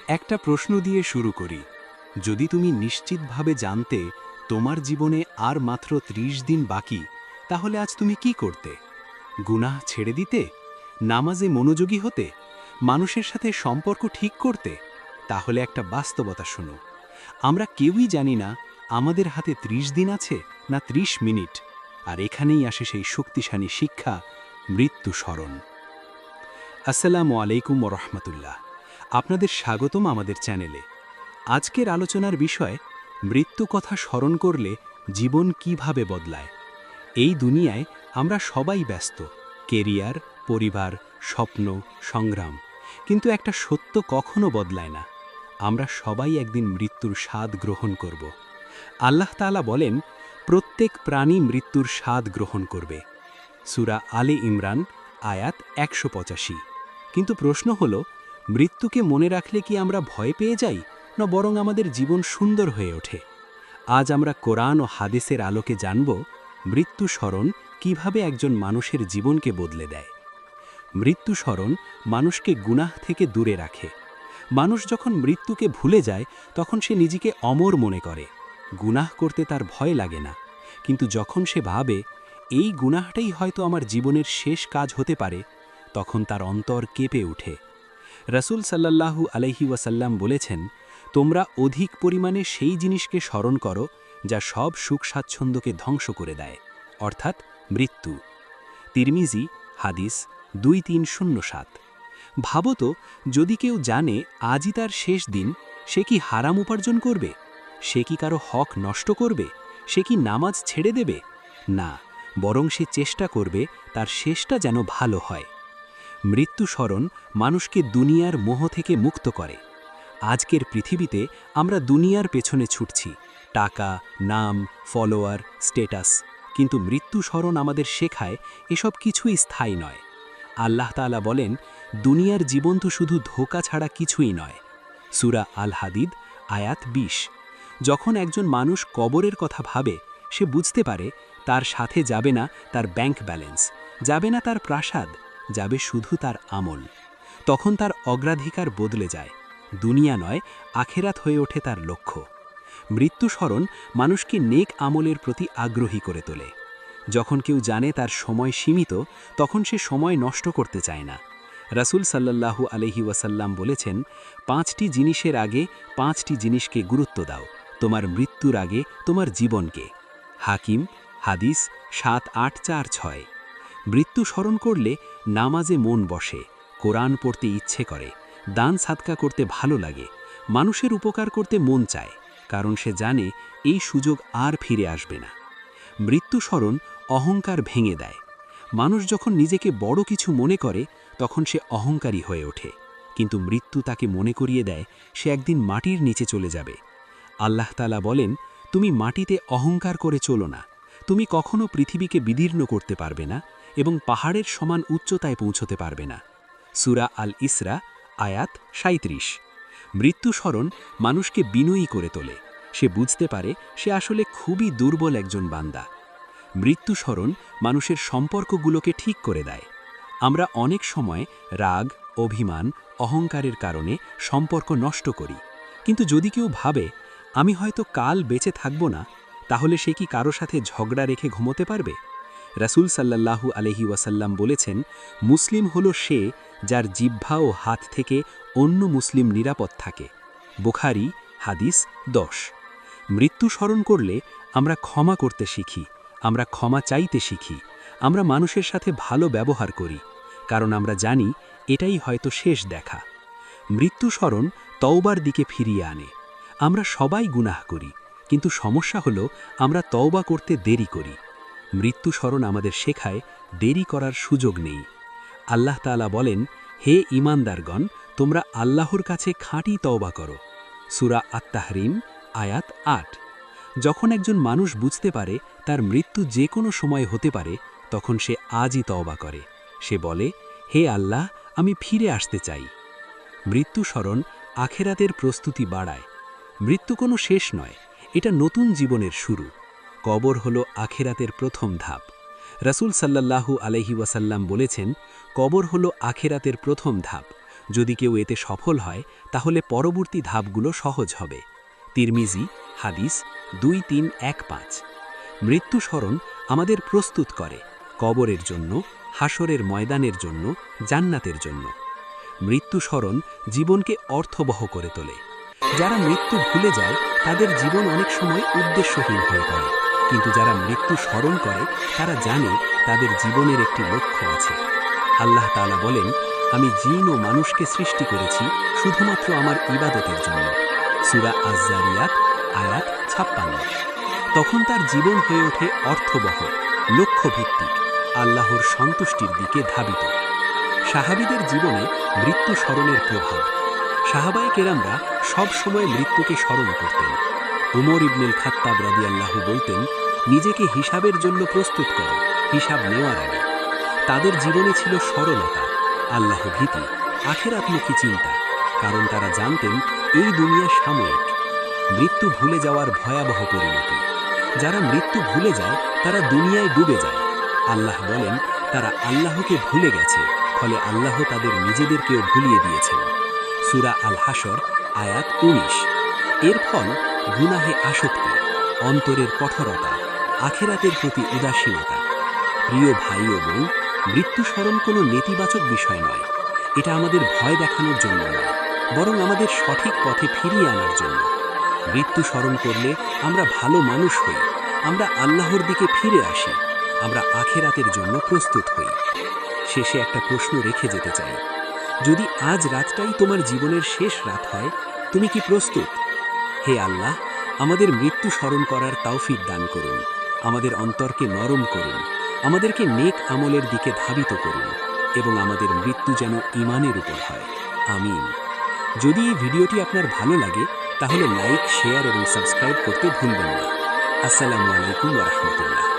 একটা প্রশ্ন দিয়ে শুরু করি। যদি তুমি নিশ্চিতভাবে জানতে তোমার জীবনে আর মাত্র ৩০ দিন বাকি, তাহলে আজ তুমি কি করতে? গুনাহ ছেড়ে দিতে? নামাজে মনোযোগী হতে? মানুষের সাথে সম্পর্ক ঠিক করতে? তাহলে একটা বাস্তবতা শোনো। আমরা কেউই জানি না আমাদের হাতে ৩০ দিন আছে না ৩০ মিনিট। আর এখানেই আসে সেই শক্তিশালী শিক্ষা, মৃত্যু স্মরণ। আসসালামু আলাইকুম ওয়া রাহমাতুল্লাহ। আপনাদের স্বাগতম আমাদের চ্যানেলে। আজকের আলোচনার বিষয়, মৃত্যু কথা স্মরণ করলে জীবন কিভাবে বদলায়। এই দুনিয়ায় আমরা সবাই ব্যস্ত, কেরিয়ার, পরিবার, স্বপ্ন, সংগ্রাম। কিন্তু একটা সত্য কখনো বদলায় না, আমরা সবাই একদিন মৃত্যুর স্বাদ গ্রহণ করব। আল্লাহ তাআলা বলেন, প্রত্যেক প্রাণী মৃত্যুর স্বাদ গ্রহণ করবে। সূরা আলে ইমরান, আয়াত ১৮৫। কিন্তু প্রশ্ন হলো, মৃত্যুকে মনে রাখলে কি আমরা ভয় পেয়ে যাই, না বরং আমাদের জীবন সুন্দর হয়ে ওঠে? আজ আমরা কোরআন ও হাদিসের আলোকে জানব, মৃত্যু স্মরণ কিভাবে একজন মানুষের জীবনকে বদলে দেয়। মৃত্যু স্মরণ মানুষকে গুনাহ থেকে দূরে রাখে। মানুষ যখন মৃত্যুকে ভুলে যায়, তখন সে নিজেকে অমর মনে করে। গুনাহ করতে তার ভয় লাগে না। কিন্তু যখন সে ভাবে, এই গুনাহটাই হয়তো আমার জীবনের শেষ কাজ হতে পারে, তখন তার অন্তর কেঁপে ওঠে। রাসূল সাল্লাল্লাহু আলাইহি ওয়াসাল্লাম বলেছেন, তোমরা অধিক পরিমাণে সেই জিনিসকে স্মরণ করো যা সব সুখ স্বাচ্ছন্দ্যকে ধ্বংস করে দেয়, অর্থাৎ মৃত্যু। তিরমিজি, হাদিস 2307। ভাবত, যদি কেউ জানে আজই তার শেষ দিন, সে কি হারাম উপার্জন করবে? সে কি কারো হক নষ্ট করবে? সে কি নামাজ ছেড়ে দেবে? না, বরং সে চেষ্টা করবে তার শেষটা যেন ভালো হয়। মৃত্যু স্মরণ মানুষকে দুনিয়ার মোহ থেকে মুক্ত করে। আজকের পৃথিবীতে আমরা দুনিয়ার পেছনে ছুটছি, টাকা, নাম, ফলোয়ার, স্ট্যাটাস। কিন্তু মৃত্যু স্মরণ আমাদের শেখায় এসব কিছুই স্থায়ী নয়। আল্লাহ তাআলা বলেন, দুনিয়ার জীবন তো শুধু ধোঁকা ছাড়া কিছুই নয়। সূরা আল হাদিদ, আয়াত ২০। যখন একজন মানুষ কবরের কথা ভাবে, সে বুঝতে পারে তার সাথে যাবে না তার ব্যাংক ব্যালেন্স, যাবে না তার প্রাসাদ, যাবে শুধু তার আমল। তখন তার অগ্রাধিকার বদলে যায়। দুনিয়া নয়, আখেরাত হয়ে ওঠে তার লক্ষ্য। মৃত্যু স্মরণ মানুষকে নেক আমলের প্রতি আগ্রহী করে তোলে। যখন কেউ জানে তার সময় সীমিত, তখন সে সময় নষ্ট করতে চায় না। রাসূল সাল্লাল্লাহু আলাইহি ওয়াসাল্লাম বলেছেন, ৫টি জিনিসের আগে ৫টি জিনিসকে গুরুত্ব দাও, তোমার মৃত্যুর আগে তোমার জীবনকে। হাকিম, হাদিস ৭৮৪৬। মৃত্যু স্মরণ করলে নামাজে মন বসে, কোরআন পড়তে ইচ্ছে করে, দান সাদকা করতে ভালো লাগে, মানুষের উপকার করতে মন চায়, কারণ সে জানে এই সুযোগ আর ফিরে আসবে না। মৃত্যু স্মরণ অহংকার ভেঙে দেয়। মানুষ যখন নিজেকে বড় কিছু মনে করে, তখন সে অহংকারী হয়ে ওঠে। কিন্তু মৃত্যু তাকে মনে করিয়ে দেয় সে একদিন মাটির নিচে চলে যাবে। আল্লাহ তাআলা বলেন, তুমি মাটিতে অহংকার করে চলো না। তুমি কখনো পৃথিবীকে বিদীর্ণ করতে পারবে না এবং পাহাড়ের সমান উচ্চতায় পৌঁছতে পারবে না। সূরা আল ইসরা, আয়াত ৩৭। মৃত্যু স্মরণ মানুষকে বিনয়ী করে তোলে। সে বুঝতে পারে সে আসলে খুবই দুর্বল একজন বান্দা। মৃত্যু স্মরণ মানুষের সম্পর্কগুলোকে ঠিক করে দেয়। আমরা অনেক সময় রাগ, অভিমান, অহংকারের কারণে সম্পর্ক নষ্ট করি। কিন্তু যদি কেউ ভাবে, আমি হয়তো কাল বেঁচে থাকব না, তাহলে সে কি কারো সাথে ঝগড়া রেখে ঘুমোতে পারবে? রাসূল সাল্লাল্লাহু আলাইহি ওয়াসাল্লাম বলেছেন, মুসলিম হলো সে যার জিহ্বা ও হাত থেকে অন্য মুসলিম নিরাপদ থাকে। বুখারী, হাদিস ১০। মৃত্যু স্মরণ করলে আমরা ক্ষমা করতে শিখি, আমরা ক্ষমা চাইতে শিখি, আমরা মানুষের সাথে ভালো ব্যবহার করি, কারণ আমরা জানি এটাই হয়তো শেষ দেখা। মৃত্যু স্মরণ তওবার দিকে ফিরিয়ে আনে। আমরা সবাই গুনাহ করি, কিন্তু সমস্যা হলো আমরা তওবা করতে দেরি করি। মৃত্যু স্মরণ আমাদের শেখায় দেরি করার সুযোগ নেই। আল্লাহ তাআলা বলেন, হে ঈমানদারগণ, তোমরা আল্লাহর কাছে খাঁটি তওবা করো। সূরা আত-তাহরিম, আয়াত ৮। যখন একজন মানুষ বুঝতে পারে তার মৃত্যু যে কোনো সময় হতে পারে, তখন সে আজই তওবা করে। সে বলে, হে আল্লাহ, আমি ফিরে আসতে চাই। মৃত্যু স্মরণ আখেরাতের প্রস্তুতি বাড়ায়। মৃত্যু কোনো শেষ নয়, এটা নতুন জীবনের শুরু। কবর হলো আখেরাতের প্রথম ধাপ। রাসূল সাল্লাল্লাহু আলাইহি ওয়াসাল্লাম বলেছেন, কবর হলো আখেরাতের প্রথম ধাপ। যদি কেউ এতে সফল হয় তাহলে পরবর্তী ধাপগুলো সহজ হবে। তিরমিজি হাদিস 2315। মৃত্যু স্মরণ আমাদের প্রস্তুত করে কবরের জন্য, হাসরের ময়দানের জন্য, জান্নাতের জন্য। মৃত্যু স্মরণ জীবনকে অর্থবহ করে তোলে। যারা মৃত্যু ভুলে যায় তাদের জীবন অনেক সময় উদ্দেশ্যহীন হয়ে পড়ে, কিন্তু যারা মৃত্যু স্মরণ করে তারা জানে তাদের জীবনের একটি লক্ষ্য আছে। আল্লাহ তাআলা বলেন, আমি জিন ও মানুষকে সৃষ্টি করেছি শুধুমাত্র আমার ইবাদতের জন্য। সূরা আয-যারিয়াত আয়াত 56। তখন তার জীবন হয়ে ওঠে অর্থবহ, লক্ষ্যভিত্তিক, আল্লাহর সন্তুষ্টির দিকে ধাবিত। সাহাবীদের জীবনে মৃত্যু স্মরণের প্রভাব। সাহাবায়ে কেরামরা সব সময় মৃত্যুকে স্মরণ করতেন। উমর ইবনুল খাত্তাব রাদিয়াল্লাহু বলতেন, নিজেকে হিসাবের জন্য প্রস্তুত করো, হিসাব নেওয়ার আগে। তাদের জীবনে ছিল সরলতা, আল্লাহ ভীতি, আখিরাতমুখী চিন্তা, কারণ তারা জানতেন এই দুনিয়া সাময়িক। মৃত্যু ভুলে যাওয়ার ভয়াবহ পরিণতি। যারা মৃত্যু ভুলে যায় তারা দুনিয়ায় ডুবে যায়। আল্লাহ বলেন, তারা আল্লাহকে ভুলে গেছে, ফলে আল্লাহ তাদের নিজেদেরকেও ভুলিয়ে দিয়েছেন। সূরা আল হাসর আয়াত 19। এর ফল গুনাহে আসক্তি, অন্তরের কঠোরতা, আখিরাতের প্রতি উদাসীনতা। প্রিয় ভাই ও বোন, মৃত্যু স্মরণ কোনো নেতিবাচক বিষয় নয়। এটা আমাদের ভয় দেখানোর জন্য নয়, বরং আমাদের সঠিক পথে ফিরিয়ে আনার জন্য। মৃত্যু স্মরণ করলে আমরা ভালো মানুষ হই, আমরা আল্লাহর দিকে ফিরে আসি, আমরা আখিরাতের জন্য প্রস্তুত হই। শেষে একটা প্রশ্ন রেখে যেতে চাই, যদি আজ রাতটাই তোমার জীবনের শেষ রাত হয়, তুমি কি প্রস্তুত? হে আল্লাহ, আমাদের মৃত্যু স্মরণ করার তৌফিক দান করুন, আমাদের অন্তরকে নরম করুন, আমাদেরকে নেক আমলের দিকে ধাবিত করুন, এবং আমাদের মৃত্যু যেন ঈমানের উপর হয়। আমিন। যদি এই ভিডিওটি আপনার ভালো লাগে তাহলে লাইক, শেয়ার এবং সাবস্ক্রাইব করতে ভুলবেন না। আসসালামু আলাইকুম ওয়া রাহমাতুল্লাহ।